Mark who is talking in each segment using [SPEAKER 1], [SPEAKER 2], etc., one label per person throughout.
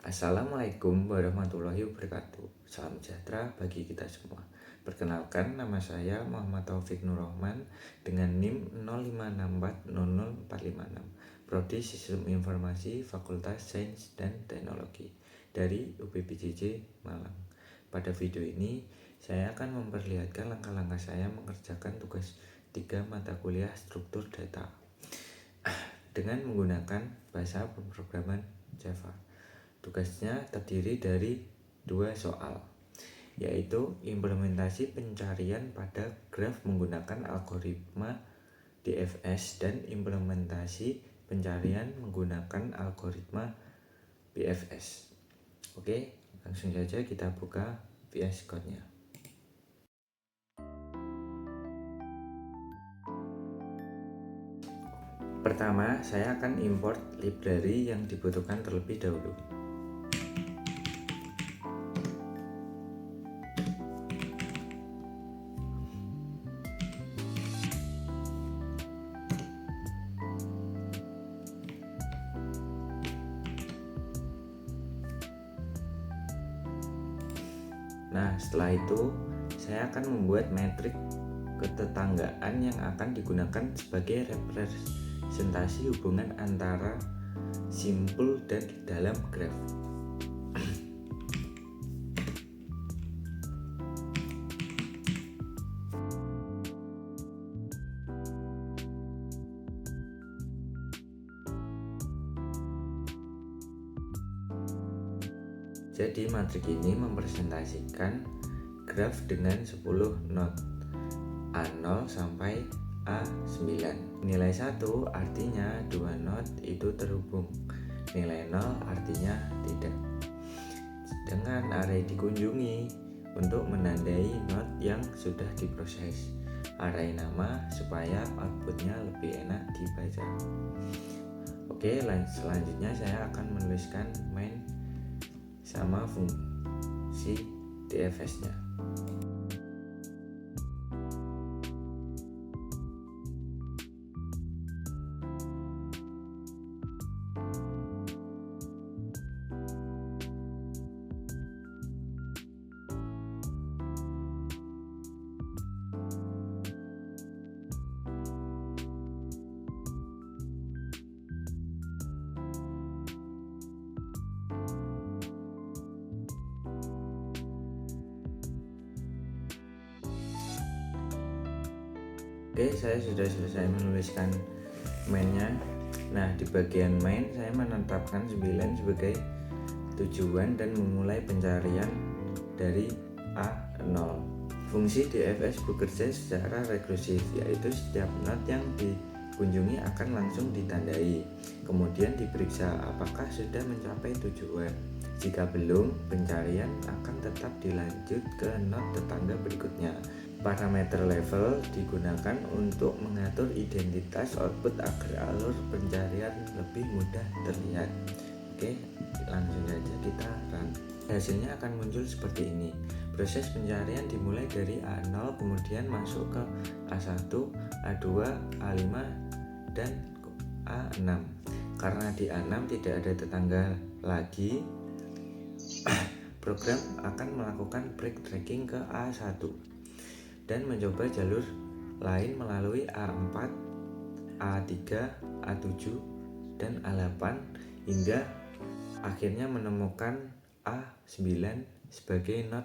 [SPEAKER 1] Assalamualaikum warahmatullahi wabarakatuh. Salam sejahtera bagi kita semua. Perkenalkan, nama saya Muhammad Taufik Nurrohman dengan NIM 056400456, Prodi Sistem Informasi Fakultas Sains dan Teknologi dari UPBJJ Malang. Pada video ini, saya akan memperlihatkan langkah-langkah saya mengerjakan tugas 3 mata kuliah struktur data dengan menggunakan bahasa pemrograman Java. Tugasnya terdiri dari 2 soal, yaitu implementasi pencarian pada graf menggunakan algoritma DFS dan implementasi pencarian menggunakan algoritma BFS. Oke, langsung saja kita buka VS Code-nya. Pertama, saya akan import library yang dibutuhkan terlebih dahulu. Nah, setelah itu saya akan membuat metrik ketetanggaan yang akan digunakan sebagai representasi hubungan antara simpul dan dalam graf. Jadi matrik ini mempresentasikan graf dengan 10 not A0 sampai A9. Nilai 1 artinya 2 not itu terhubung, nilai 0 artinya tidak. Dengan array dikunjungi untuk menandai not yang sudah diproses, array nama supaya outputnya lebih enak dibaca. Oke, selanjutnya saya akan menuliskan main sama fungsi DFS-nya. Oke, saya sudah selesai menuliskan mainnya. Nah, di bagian main saya menetapkan 9 sebagai tujuan dan memulai pencarian dari A0. Fungsi DFS bekerja secara rekursif, yaitu setiap not yang dikunjungi akan langsung ditandai. Kemudian diperiksa apakah sudah mencapai tujuan. Jika belum, pencarian akan tetap dilanjut ke not tetangga berikutnya. Parameter level digunakan untuk mengatur identitas output agar alur pencarian lebih mudah terlihat. Oke, langsung saja kita run. Hasilnya akan muncul seperti ini. Proses pencarian dimulai dari A0, kemudian masuk ke A1, A2, A5, dan A6. Karena di A6 tidak ada tetangga lagi, program akan melakukan backtracking ke A1 dan mencoba jalur lain melalui A4, A3, A7, dan A8 hingga akhirnya menemukan A9 sebagai not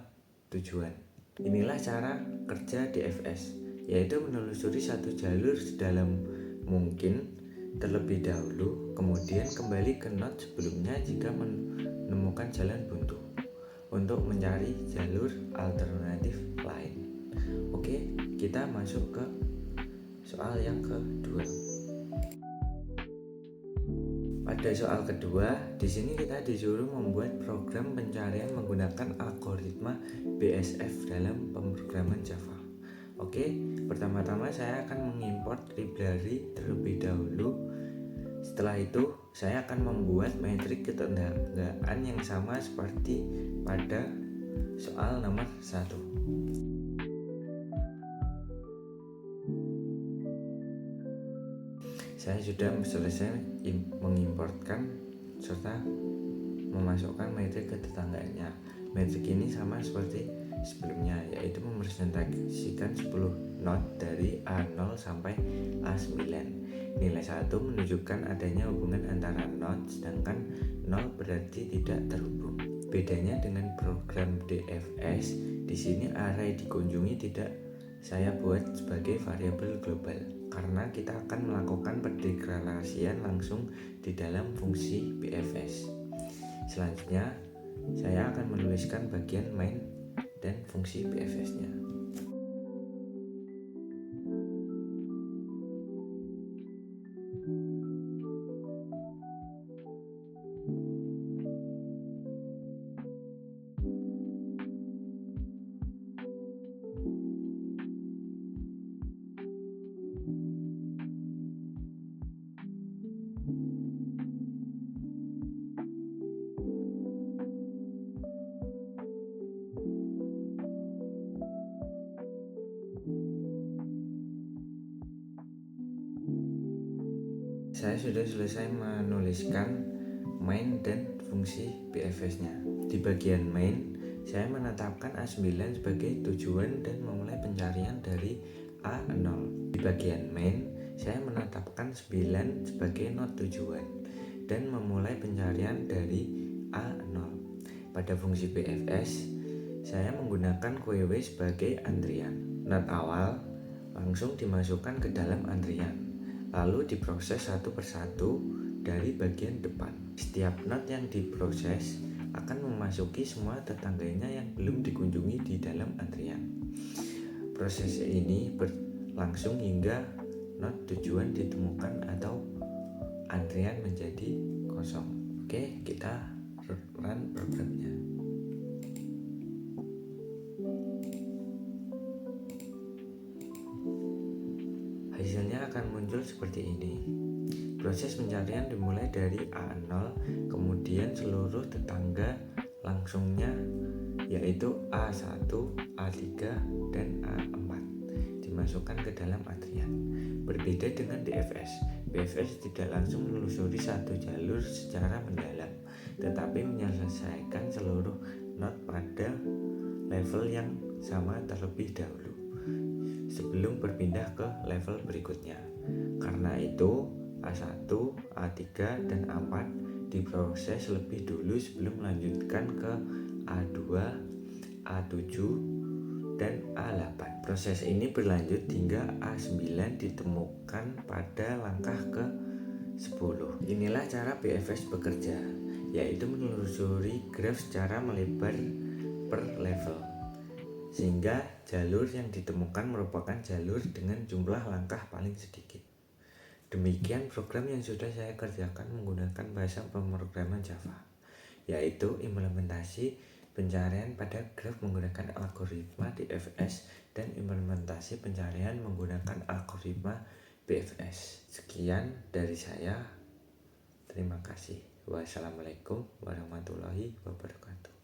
[SPEAKER 1] tujuan. Inilah cara kerja DFS, yaitu menelusuri satu jalur sedalam mungkin terlebih dahulu, kemudian kembali ke not sebelumnya jika menemukan jalan buntu untuk mencari jalur alternatif lain. Oke, kita masuk ke soal yang kedua. Pada soal kedua, di sini kita disuruh membuat program pencarian menggunakan algoritma BSF dalam pemrograman Java. Oke, pertama-tama saya akan mengimport library terlebih dahulu. Setelah itu, saya akan membuat metrik ketengahgaan yang sama seperti pada soal nomor 1. Saya sudah selesai mengimportkan serta memasukkan metrik ke tetangganya. Metrik ini sama seperti sebelumnya, yaitu merepresentasikan 10 not dari A0 sampai A9. Nilai 1 menunjukkan adanya hubungan antara not, sedangkan 0 berarti tidak terhubung. Bedanya dengan program DFS, di sini array dikunjungi tidak saya buat sebagai variabel global, karena kita akan melakukan pendeklarasian langsung di dalam fungsi BFS. Selanjutnya, saya akan menuliskan bagian main dan fungsi BFS-nya. Saya sudah selesai menuliskan main dan fungsi BFS-nya. Di bagian main, saya menetapkan A9 sebagai tujuan dan memulai pencarian dari A0. Di bagian main, saya menetapkan 9 sebagai not tujuan dan memulai pencarian dari A0. Pada fungsi BFS, saya menggunakan QW sebagai antrian. Not awal langsung dimasukkan ke dalam antrian, lalu diproses satu persatu dari bagian depan. Setiap not yang diproses akan memasuki semua tetangganya yang belum dikunjungi di dalam antrian. Proses ini berlangsung hingga not tujuan ditemukan atau antrian menjadi kosong. Oke, kita run programnya. Hasilnya akan muncul seperti ini. Proses pencarian dimulai dari A0, kemudian seluruh tetangga langsungnya yaitu A1, A3, dan A4 dimasukkan ke dalam antrian. Berbeda dengan DFS, BFS tidak langsung menelusuri satu jalur secara mendalam, tetapi menyelesaikan seluruh not pada level yang sama terlebih dahulu sebelum berpindah ke level berikutnya. Karena itu, A1, A3, dan A4 diproses lebih dulu sebelum melanjutkan ke A2, A7, dan A8. Proses ini berlanjut hingga A9 ditemukan pada langkah ke-10. Inilah cara BFS bekerja, yaitu menelusuri graf secara melebar per level, sehingga jalur yang ditemukan merupakan jalur dengan jumlah langkah paling sedikit. Demikian program yang sudah saya kerjakan menggunakan bahasa pemrograman Java, yaitu implementasi pencarian pada graf menggunakan algoritma DFS dan implementasi pencarian menggunakan algoritma BFS. Sekian dari saya. Terima kasih. Wassalamualaikum warahmatullahi wabarakatuh.